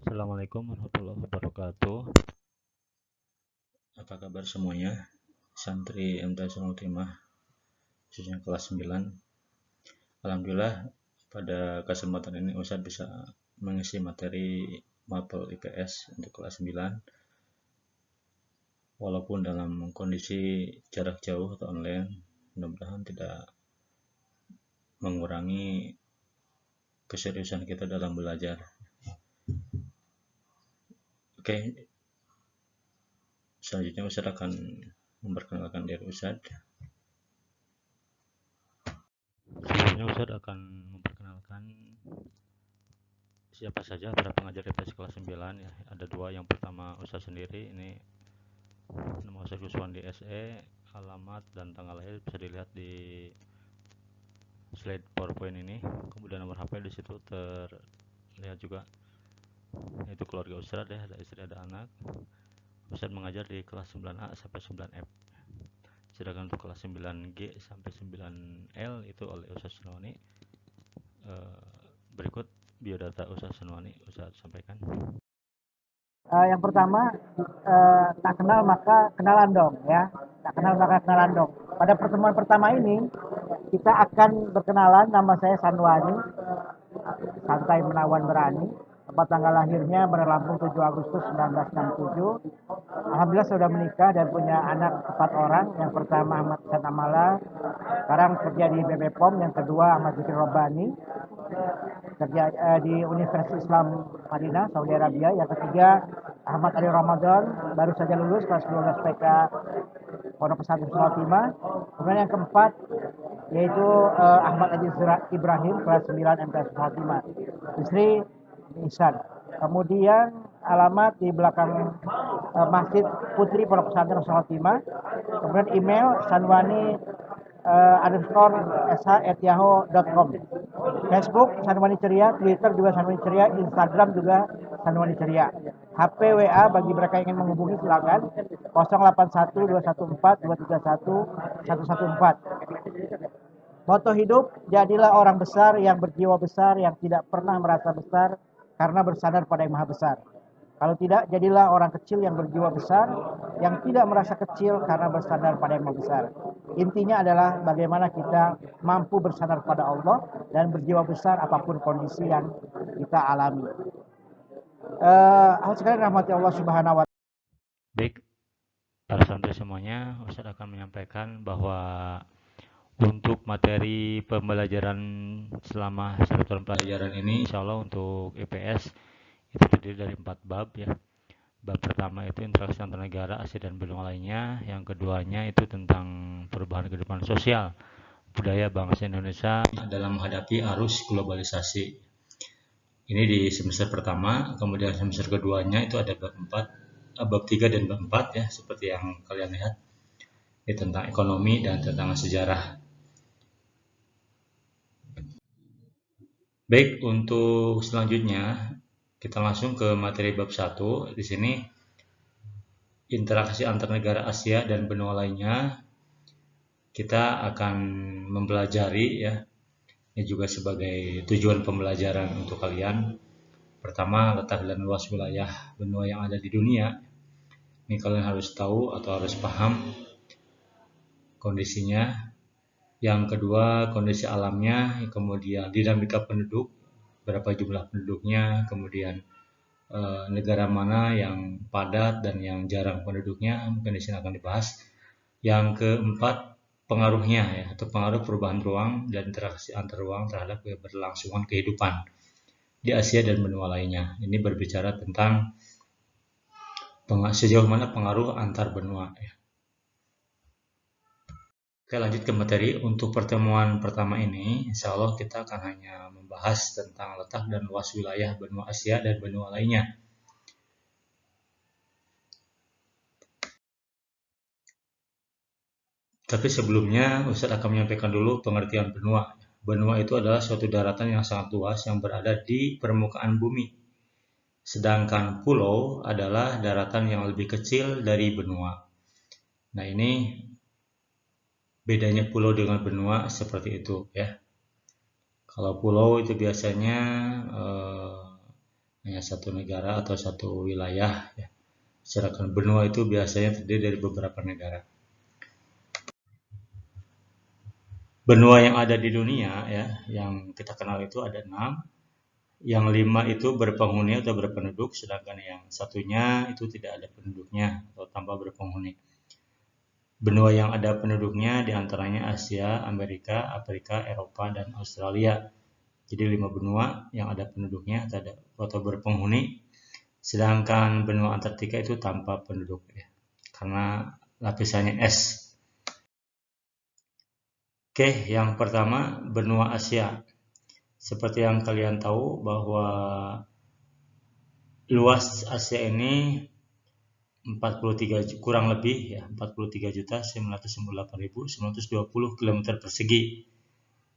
Assalamualaikum warahmatullahi wabarakatuh. Apa kabar semuanya? Santri MTS Ultimah, khususnya kelas 9. Alhamdulillah pada kesempatan ini Ustadz bisa mengisi materi mapel IPS untuk kelas 9 walaupun dalam kondisi jarak jauh atau online. Mudah-mudahan tidak mengurangi keseriusan kita dalam belajar. Oke, selanjutnya Ustadz akan memperkenalkan diri Ustadz. Sebelumnya Ustadz akan memperkenalkan siapa saja para pengajar IPS kelas 9 ya. Ada dua, yang pertama Ustadz sendiri, ini nama Ustadz Guswandi SE, alamat dan tanggal lahir bisa dilihat di slide PowerPoint ini. Kemudian nomor HP di situ terlihat juga, yaitu keluarga Ustadz ya, ada istri ada anak. Ustadz mengajar di kelas 9A sampai 9F. Sedangkan untuk kelas 9G sampai 9L itu oleh Ustadz Sanwani. Berikut biodata Ustadz Sanwani, Ustadz sampaikan. Yang pertama, tak kenal maka kenalan dong ya. Tak kenal maka kenalan dong. Pada pertemuan pertama ini kita akan berkenalan. Nama saya Sanwani, santai menawan berani. Tempat tanggal lahirnya Bandar Lampung 7 Agustus 1967. Alhamdulillah sudah menikah dan punya anak 4 orang. Yang pertama Ahmad Hasan Amala, sekarang kerja di BPOM. Yang kedua Ahmad Zikri Robbani, kerja di Universitas Islam Madinah, Saudi Arabia. Yang ketiga Ahmad Ali Ramadan, baru saja lulus kelas 12 PK Pondok Pesantren Sulawtimah. Kemudian yang keempat yaitu Ahmad Aziz Ibrahim, kelas 9 MTS Sulawtimah, istri Ihsan. Kemudian alamat di belakang Masjid Putri Pondok Pesantren Sulawtimah. Kemudian email sanwani _sh@yahoo.com. Facebook Sanwani Ceria, Twitter juga Sanwani Ceria, Instagram juga Sanwani Ceria. HP WA bagi mereka yang ingin menghubungi silakan 081214231114. Moto hidup, jadilah orang besar yang berjiwa besar, yang tidak pernah merasa besar karena bersandar pada yang maha besar. Kalau tidak, jadilah orang kecil yang berjiwa besar, yang tidak merasa kecil karena bersandar pada yang maha besar. Intinya adalah bagaimana kita mampu bersandar pada Allah dan berjiwa besar apapun kondisi yang kita alami. Sekali rahmati Allah Subhanahu wa Ta'ala. Baik, para santri semuanya, Ustadz akan menyampaikan bahwa untuk materi pembelajaran selama 1 tahun pelajaran ini, insya Allah untuk IPS itu terdiri dari 4 bab ya. Bab pertama itu interaksi antar negara, Asia dan benua lainnya. Yang keduanya itu tentang perubahan kehidupan sosial, budaya bangsa Indonesia dalam menghadapi arus globalisasi. Ini di semester pertama. Kemudian semester keduanya itu ada bab 3 dan bab 4 ya, seperti yang kalian lihat. Ini tentang ekonomi dan tentang sejarah. Baik, untuk selanjutnya kita langsung ke materi bab 1. Di sini interaksi antar negara Asia dan benua lainnya. Kita akan mempelajari ya. Ini juga sebagai tujuan pembelajaran untuk kalian. Pertama, letak dan luas wilayah benua yang ada di dunia. Ini kalian harus tahu atau harus paham kondisinya. Yang kedua, kondisi alamnya, kemudian dinamika penduduk, berapa jumlah penduduknya, kemudian negara mana yang padat dan yang jarang penduduknya, mungkin di sini akan dibahas. Yang keempat, pengaruhnya ya, atau pengaruh perubahan ruang dan interaksi antar ruang terhadap keberlangsungan kehidupan di Asia dan benua lainnya. Ini berbicara tentang sejauh mana pengaruh antar benua ya. Oke, lanjut ke materi. Untuk pertemuan pertama ini, insya Allah kita akan hanya membahas tentang letak dan luas wilayah benua Asia dan benua lainnya. Tapi sebelumnya, Ustadz akan menyampaikan dulu pengertian benua. Benua itu adalah suatu daratan yang sangat luas yang berada di permukaan bumi. Sedangkan pulau adalah daratan yang lebih kecil dari benua. Nah, ini bedanya pulau dengan benua seperti itu ya. Kalau pulau itu biasanya hanya satu negara atau satu wilayah ya. Sedangkan benua itu biasanya terdiri dari beberapa negara. Benua yang ada di dunia ya, yang kita kenal itu ada 6. Yang 5 itu berpenghuni atau berpenduduk, sedangkan yang satunya itu tidak ada penduduknya atau tanpa berpenghuni. Benua yang ada penduduknya diantaranya Asia, Amerika, Afrika, Eropa, dan Australia. Jadi 5 benua yang ada penduduknya atau berpenghuni. Sedangkan benua Antartika itu tanpa penduduk ya, karena lapisannya es. Oke, yang pertama benua Asia. Seperti yang kalian tahu bahwa luas Asia ini 43 kurang lebih ya 43.998.920 km persegi.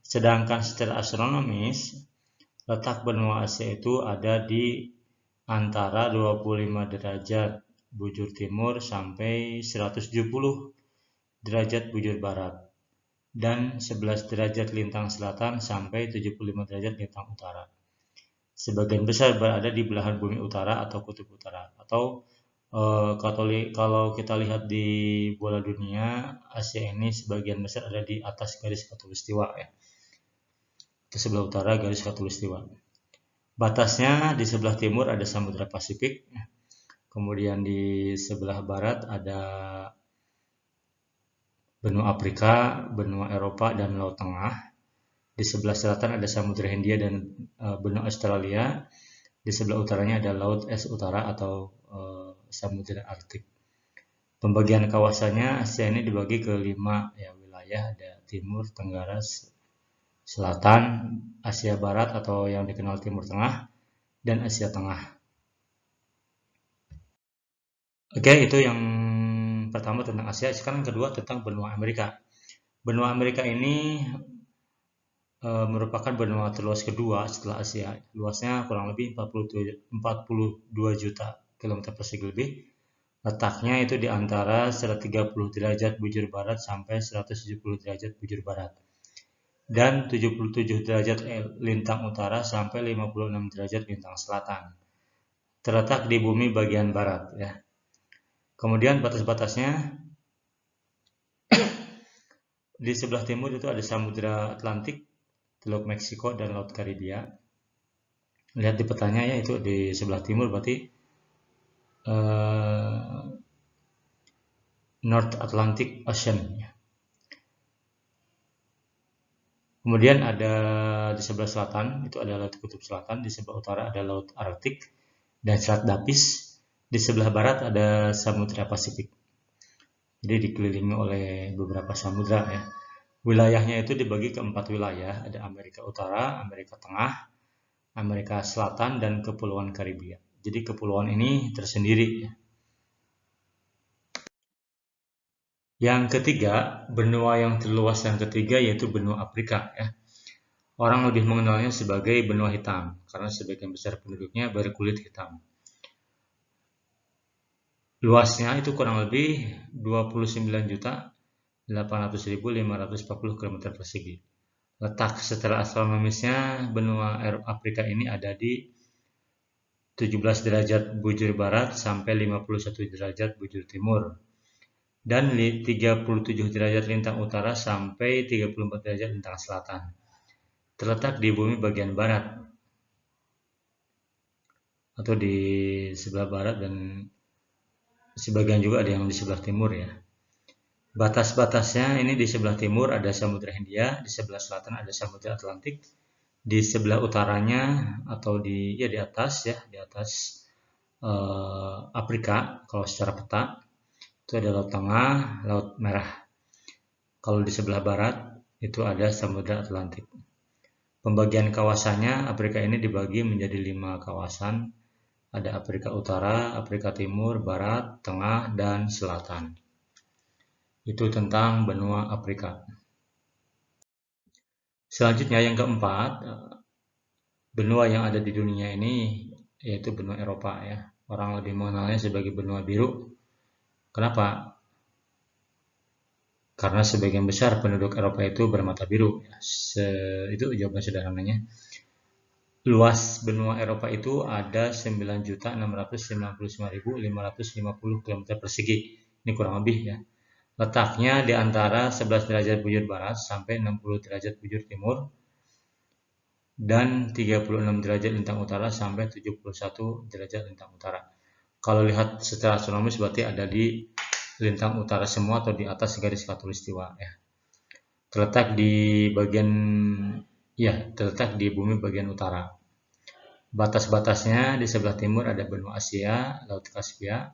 Sedangkan secara astronomis letak benua Asia itu ada di antara 25 derajat bujur timur sampai 170 derajat bujur barat dan 11 derajat lintang selatan sampai 75 derajat lintang utara. Sebagian besar berada di belahan bumi utara atau kutub utara. Atau kalau kita lihat di bola dunia, Asia ini sebagian besar ada di atas garis khatulistiwa ya. Di sebelah utara garis khatulistiwa. Batasnya di sebelah timur ada Samudra Pasifik. Kemudian di sebelah barat ada benua Afrika, benua Eropa, dan Laut Tengah. Di sebelah selatan ada Samudra Hindia dan benua Australia. Di sebelah utaranya ada Laut Es Utara atau Samudra Arktik. Pembagian kawasannya Asia ini dibagi ke 5 ya, wilayah, ada Timur, Tenggara, Selatan, Asia Barat atau yang dikenal Timur Tengah, dan Asia Tengah. Oke, itu yang pertama tentang Asia. Sekarang kedua tentang benua Amerika. Benua Amerika ini merupakan benua terluas kedua setelah Asia. Luasnya kurang lebih 42 juta kilometer persegi lebih. Letaknya itu di antara 130 derajat bujur barat sampai 170 derajat bujur barat. Dan 77 derajat lintang utara sampai 56 derajat lintang selatan. Terletak di bumi bagian barat ya. Kemudian batas-batasnya di sebelah timur itu ada Samudra Atlantik, Teluk Meksiko, dan Laut Karibia. Lihat di petanya ya, itu di sebelah timur berarti North Atlantic Ocean. Kemudian ada di sebelah selatan itu ada Laut Kutub Selatan, di sebelah utara ada Laut Arktik dan Selat Dapis, di sebelah barat ada Samudra Pasifik. Jadi dikelilingi oleh beberapa samudra ya. Wilayahnya itu dibagi ke 4 wilayah, ada Amerika Utara, Amerika Tengah, Amerika Selatan, dan Kepulauan Karibia. Jadi kepulauan ini tersendiri ya. Yang ketiga, benua yang terluas yang ketiga yaitu benua Afrika ya. Orang lebih mengenalnya sebagai benua hitam karena sebagian besar penduduknya berkulit hitam. Luasnya itu kurang lebih 29.800.540 km persegi. Letak secara astronomisnya benua Afrika ini ada di 17 derajat bujur barat sampai 51 derajat bujur timur dan 37 derajat lintang utara sampai 34 derajat lintang selatan. Terletak di bumi bagian barat atau di sebelah barat dan sebagian juga ada yang di sebelah timur ya. Batas-batasnya ini di sebelah timur ada Samudra Hindia, di sebelah selatan ada Samudra Atlantik, di sebelah utaranya atau di atas ya, di atas Afrika kalau secara peta itu ada Laut Tengah, Laut Merah. Kalau di sebelah barat itu ada Samudra Atlantik. Pembagian kawasannya Afrika ini dibagi menjadi 5 kawasan. Ada Afrika Utara, Afrika Timur, Barat, Tengah, dan Selatan. Itu tentang benua Afrika. Selanjutnya yang keempat, benua yang ada di dunia ini yaitu benua Eropa ya. Orang lebih mengenalnya sebagai benua biru. Kenapa? Karena sebagian besar penduduk Eropa itu bermata biru. Ya. Itu jawaban sederhananya. luas benua Eropa itu ada 9.699.550 km persegi. Ini kurang lebih ya. Letaknya di antara 11 derajat bujur barat sampai 60 derajat bujur timur dan 36 derajat lintang utara sampai 71 derajat lintang utara. Kalau lihat secara astronomis berarti ada di lintang utara semua atau di atas garis khatulistiwa ya. Terletak di bumi bagian utara. Batas-batasnya di sebelah timur ada benua Asia, Laut Kaspia.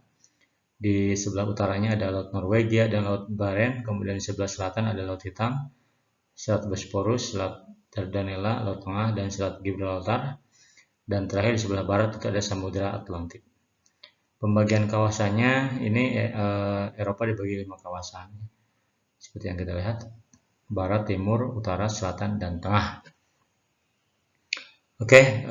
Di sebelah utaranya ada Laut Norwegia dan Laut Barents. Kemudian di sebelah selatan ada Laut Hitam, Selat Bosporus, Selat Dardanella, Laut Tengah, dan Selat Gibraltar. Dan terakhir di sebelah barat itu ada Samudra Atlantik. Pembagian kawasannya ini Eropa dibagi 5 kawasan. Seperti yang kita lihat, barat, timur, utara, selatan, dan tengah. Oke,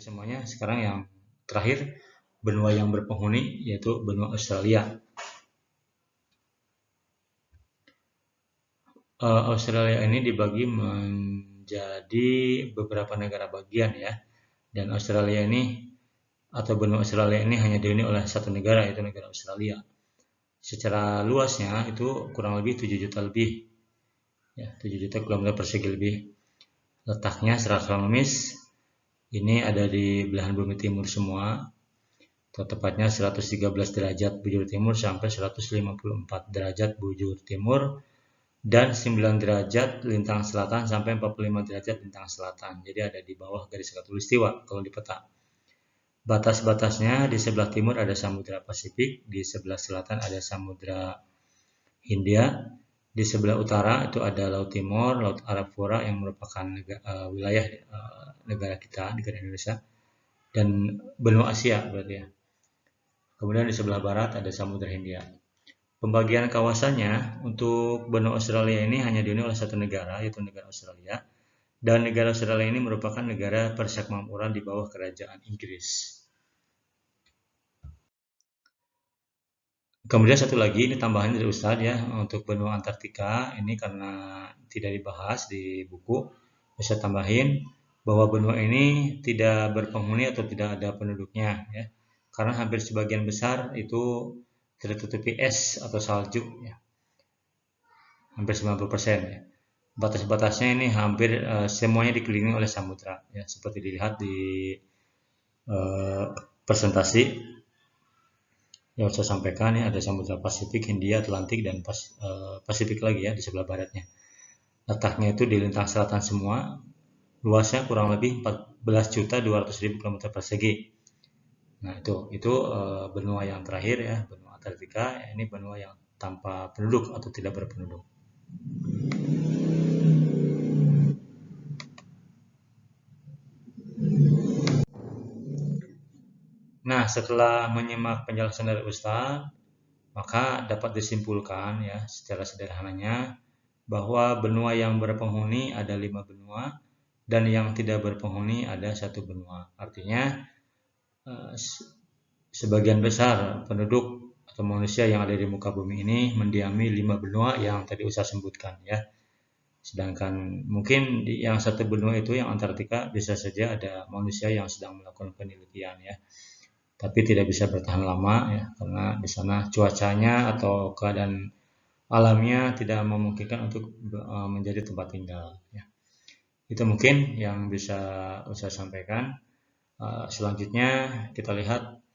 semuanya. Sekarang yang terakhir, benua yang berpenghuni yaitu benua Australia. Australia ini dibagi menjadi beberapa negara bagian ya. Dan Australia ini atau benua Australia ini hanya dihuni oleh satu negara, yaitu negara Australia. Secara luasnya itu kurang lebih 7 juta lebih. Ya, 7 juta kilometer persegi lebih. Letaknya secara astronomis ini ada di belahan bumi timur semua, atau tepatnya 113 derajat bujur timur sampai 154 derajat bujur timur, dan 9 derajat lintang selatan sampai 45 derajat lintang selatan. Jadi ada di bawah garis khatulistiwa kalau di peta. Batas-batasnya di sebelah timur ada Samudra Pasifik, di sebelah selatan ada Samudra Hindia, di sebelah utara itu ada Laut Timor, Laut Arafura yang merupakan wilayah negara kita, negara Indonesia, dan benua Asia berarti ya. Kemudian di sebelah barat ada Samudra Hindia. Pembagian kawasannya untuk benua Australia ini hanya dihuni oleh satu negara, yaitu negara Australia. Dan negara Australia ini merupakan negara persemakmuran di bawah kerajaan Inggris. Kemudian satu lagi, ini tambahan dari Ustadz ya, untuk benua Antartika, ini karena tidak dibahas di buku, bisa tambahin bahwa benua ini tidak berpenghuni atau tidak ada penduduknya ya. Karena hampir sebagian besar itu tertutupi es atau salju ya. Hampir 90% ya. Batas-batasnya ini hampir semuanya dikelilingi oleh samudra ya, seperti dilihat di presentasi yang saya sampaikan ya, ada Samudra Pasifik, Hindia, Atlantik, dan Pasifik lagi ya di sebelah baratnya. Letaknya itu di lintang selatan semua, luasnya kurang lebih 14.200.000 km persegi. Nah itu benua yang terakhir ya, benua Antartika. Ini benua yang tanpa penduduk atau tidak berpenduduk. Nah, setelah menyimak penjelasan dari Ustadz, maka dapat disimpulkan ya secara sederhananya bahwa benua yang berpenghuni ada 5 benua dan yang tidak berpenghuni ada 1 benua. Artinya sebagian besar penduduk atau manusia yang ada di muka bumi ini mendiami 5 benua yang tadi Ustadz sebutkan ya. Sedangkan mungkin di yang 1 benua itu yang Antartika bisa saja ada manusia yang sedang melakukan penelitian ya. Tapi tidak bisa bertahan lama ya karena di sana cuacanya atau keadaan alamnya tidak memungkinkan untuk menjadi tempat tinggal ya. Itu mungkin yang bisa saya sampaikan. Selanjutnya kita lihat